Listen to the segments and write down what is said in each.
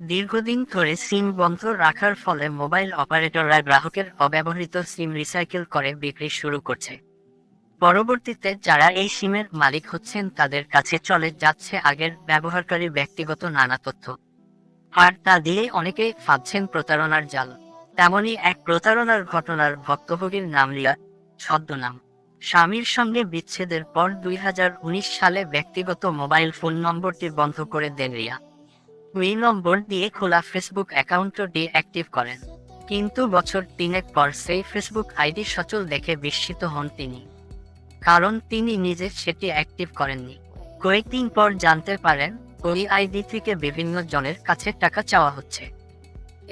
দীর্ঘদিন ধরে সিম বন্ধ রাখার ফলে মোবাইল অপারেটররা গ্রাহকের অব্যবহৃত সিম রিসাইকেল করে বিক্রি শুরু করছে। পরবর্তীতে যারা এই সিমের মালিক হচ্ছেন তাদের কাছে চলে যাচ্ছে আগের ব্যবহারকারীর ব্যক্তিগত নানা তথ্য, আর তা দিয়ে অনেকেই ফাঁদছেন প্রতারণার জাল। তেমনই এক প্রতারণার ঘটনার ভুক্তভোগীর নাম রিয়া, ছদ্মনাম। স্বামীর সঙ্গে বিচ্ছেদের পর 2019 সালে ব্যক্তিগত মোবাইল ফোন নম্বরটি বন্ধ করে দেন রিয়া। ওই নম্বর দিয়ে খোলা ফেসবুক অ্যাকাউন্টও ডিঅ্যাক্টিভ করেন। কিন্তু বছর 3 পর সেই ফেসবুক আইডি সচল দেখে বিস্মিত হন তিনি, কারণ তিনি নিজে সেটি অ্যাক্টিভ করেননি। কয়েকদিন পর জানতে পারেন ওই আইডি থেকে বিভিন্ন জনের কাছে টাকা চাওয়া হচ্ছে।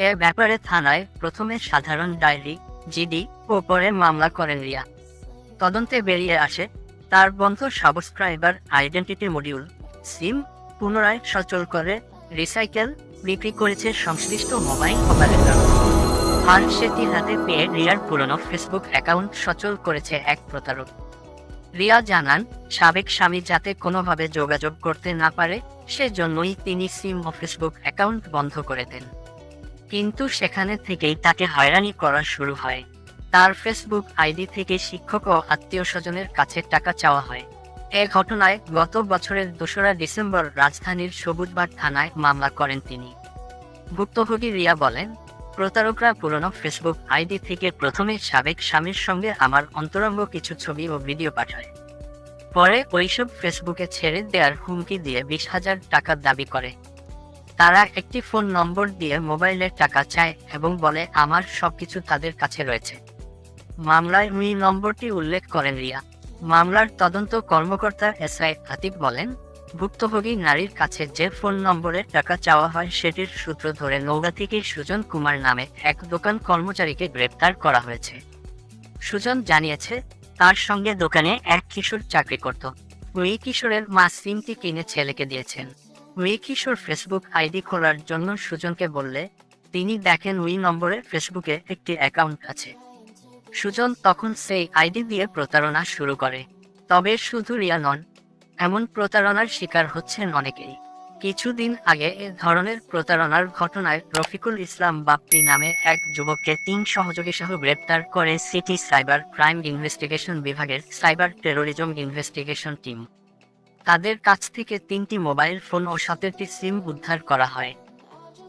এ ব্যাপারে থানায় প্রথমে সাধারণ ডায়েরি, জিডি ও পরে মামলা করেন রিয়া। তদন্তে বেরিয়ে আসে তার বন্ধ সাবস্ক্রাইবার আইডেন্টিটি মডিউল সিম পুনরায় সচল করে রিসাইকেল বিক্রি করেছে সংশ্লিষ্ট মোবাইল অপারেটর। আর সেটি হাতে পেয়ে রিয়ার পুরনো ফেসবুক অ্যাকাউন্ট সচল করেছে এক প্রতারক। রিয়া জানান, সাবেক স্বামী যাতে কোনোভাবে যোগাযোগ করতে না পারে সেজন্যই তিনি সিম ও ফেসবুক অ্যাকাউন্ট বন্ধ করে দেন। কিন্তু সেখানে থেকেই তাকে হয়রানি করা শুরু হয়। তার ফেসবুক আইডি থেকে শিক্ষক ও আত্মীয় স্বজনের কাছে টাকা চাওয়া হয়। এ ঘটনায় গত বছরের 2রা ডিসেম্বর রাজধানীর সবুজবাগ থানায় মামলা করেন তিনি। ভুক্তভোগী রিয়া বলেন, প্রতারকরা পুরনো ফেসবুক আইডি থেকে প্রথমে সাবেক স্বামীর সঙ্গে আমার অন্তরঙ্গ কিছু ছবি ও ভিডিও পাঠায়। পরে ওইসব ফেসবুকে ছেড়ে দেওয়ার হুমকি দিয়ে 20,000 টাকা দাবি করে। তারা একটি ফোন নম্বর দিয়ে মোবাইলের টাকা চায় এবং বলে আমার সবকিছু তাদের কাছে রয়েছে। মামলায় ওই নম্বরটি উল্লেখ করেন রিয়া। মামলার তদন্ত কর্মকর্তা এসআই আতিক বলেন, ভুক্তভোগী নারীর কাছে যে ফোন নম্বরে টাকা চাওয়া হয় সেটির সূত্র ধরে নওগাঁ থেকে সুজন কুমার নামে এক দোকান কর্মচারীকে গ্রেপ্তার করা হয়েছে। সুজন জানিয়েছে, তার সঙ্গে দোকানে এক কিশোর চাকরি করত। ওই কিশোরের মা সিমটি কিনে ছেলেকে দিয়েছেন। ওই কিশোর ফেসবুক আইডি খোলার জন্য সুজনকে বললে তিনি দেখেন ওই নম্বরে ফেসবুকে একটি অ্যাকাউন্ট আছে। সুজন তখন সেই আইডি দিয়ে প্রতারণা শুরু করে। তবে শুধু রিয়া নন, এমন প্রতারণার শিকার হচ্ছেন অনেকেই। কিছুদিন আগে এ ধরনের প্রতারণার ঘটনায় রফিকুল ইসলাম বাপ্পি নামে এক যুবককে 3 সহযোগী সহ গ্রেপ্তার করে সিটি সাইবার ক্রাইম ইনভেস্টিগেশন বিভাগের সাইবার টেরোরিজম ইনভেস্টিগেশন টিম। তাদের কাছ থেকে 3টি মোবাইল ফোন ও 17টি সিম উদ্ধার করা হয়।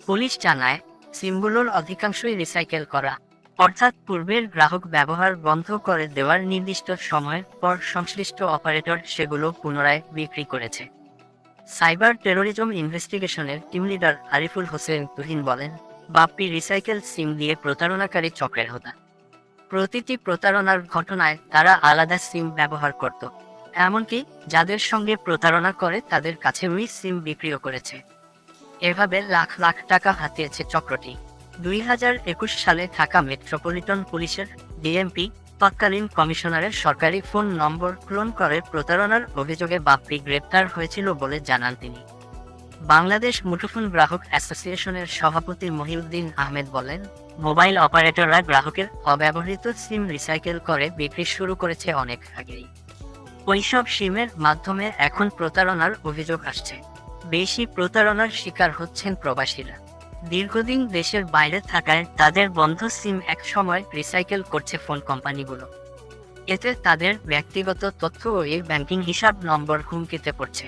পুলিশ জানায়, সিমগুলোর অধিকাংশই রিসাইকেল করা, অর্থাৎ পূর্বের গ্রাহক ব্যবহার বন্ধ করে দেওয়ার নির্দিষ্ট সময়ের পর সংশ্লিষ্ট অপারেটর সেগুলো পুনরায় বিক্রি করেছে। সাইবার টেরোরিজম ইনভেস্টিগেশনের টিম লিডার আরিফুল হোসেন তুহিন বলেন, বাপ্পি রিসাইকেল সিম দিয়ে প্রতারণাকারী চক্রের হোতা। প্রতিটি প্রতারণার ঘটনায় তারা আলাদা সিম ব্যবহার করত, এমনকি যাদের সঙ্গে প্রতারণা করে তাদের কাছে ওই সিম বিক্রিও করেছে। এভাবে লাখ লাখ টাকা হাতিয়েছে চক্রটি। 2021 সালে ঢাকা মেট্রোপলিটন পুলিশের ডিএমপি তৎকালীন কমিশনারের সরকারি ফোন নম্বর ক্লোন করে প্রতারণার অভিযোগে বাপ্পি গ্রেপ্তার হয়েছিল বলে জানান তিনি। বাংলাদেশ মুঠোফোন গ্রাহক অ্যাসোসিয়েশনের সভাপতি মহিউদ্দিন আহমেদ বলেন, মোবাইল অপারেটররা গ্রাহকের অব্যবহৃত সিম রিসাইকেল করে বিক্রি শুরু করেছে অনেক আগেই। ওইসব সিমের মাধ্যমে এখন প্রতারণার অভিযোগ আসছে। বেশি প্রতারণার শিকার হচ্ছেন প্রবাসীরা। দীর্ঘদিন দেশের বাইরে থাকায় তাদের বন্ধ সিম এক সময় রিসাইকেল করছে ফোন কোম্পানিগুলো। এতে তাদের ব্যক্তিগত তথ্য ও ব্যাংকিং হিসাব নম্বর হুমকিতে পড়ছে।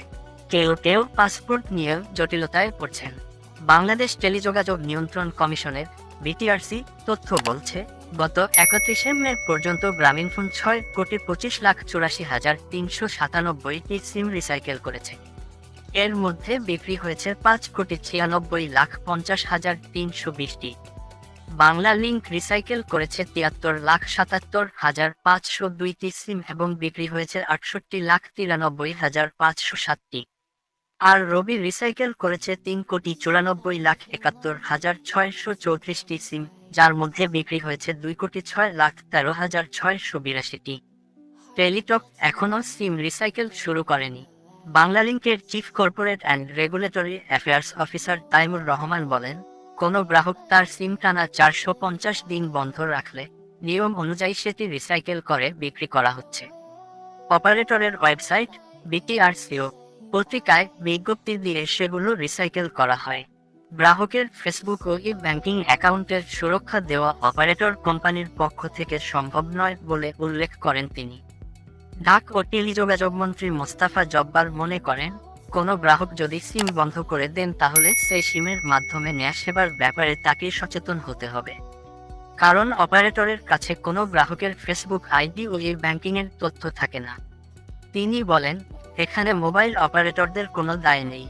কেউ কেউ পাসপোর্ট নিয়েও জটিলতায় পড়ছেন। বাংলাদেশ টেলিযোগাযোগ নিয়ন্ত্রণ কমিশনের বিটিআরসি তথ্য বলছে, গত 31শে মে পর্যন্ত গ্রামীণফোন 6,85,84,397টি সিম রিসাইকেল করেছে। এর মধ্যে বিক্রি হয়েছে 5,96,50,320টি। বাংলা লিংক রিসাইকেল করেছে 73,77,502টি সিম এবং বিক্রি হয়েছে 68,93,507টি। আর রবি রিসাইকেল করেছে 3,94,71,634টি সিম, যার মধ্যে বিক্রি হয়েছে 2,06,13,682টি। টেলিটক এখনও সিম রিসাইকেল শুরু করেনি। বাংলালিংকের chief corporate and regulatory affairs officer Taimur Rahman বলেন, কোনো গ্রাহক তার সিম টানা 450 দিন বন্ধ রাখলে নিয়ম অনুযায়ী সেটি রিসাইকেল করে বিক্রি করা হচ্ছে। অপারেটরের ওয়েবসাইট, বিটিআরসিও পত্রিকায় বিজ্ঞপ্তি দিয়ে সেগুলো রিসাইকেল করা হয়। গ্রাহকের ফেসবুক ও ই ব্যাংকিং অ্যাকাউন্টের সুরক্ষা দেওয়া অপারেটর কোম্পানির পক্ষ থেকে সম্ভব নয় বলে উল্লেখ করেন তিনি। ডাক ও টেলিযোগাযোগ মন্ত্রী মোস্তাফা জব্বার মনে করেন, কোনো গ্রাহক যদি সিম বন্ধ করে দেন তাহলে সেই সিমের মাধ্যমে নেয়া সেবার ব্যাপারে তাকে সচেতন হতে হবে। কারণ অপারেটরের কাছে কোনো গ্রাহকের ফেসবুক আইডি ও ই ব্যাংকিংয়ের তথ্য থাকে না। তিনি বলেন, এখানে মোবাইল অপারেটরদের কোনো দায় নেই।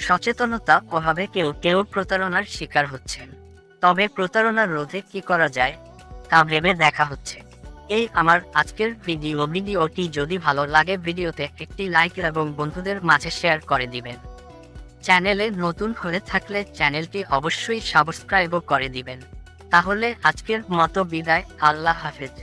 সচেতনতা অভাবে কেউ কেউ প্রতারণার শিকার হচ্ছেন। তবে প্রতারণা রোধে কি করা যায় তা ভেবে দেখা হচ্ছে। এই আমার আজকের ভিডিওটি যদি ভালো লাগে ভিডিওতে একটি লাইক এবং বন্ধুদের মাঝে শেয়ার করে দিবেন। চ্যানেলে নতুন হয়ে থাকলে চ্যানেলটি অবশ্যই সাবস্ক্রাইবও করে দিবেন। তাহলে আজকের মতো বিদায়, আল্লাহ হাফেজ।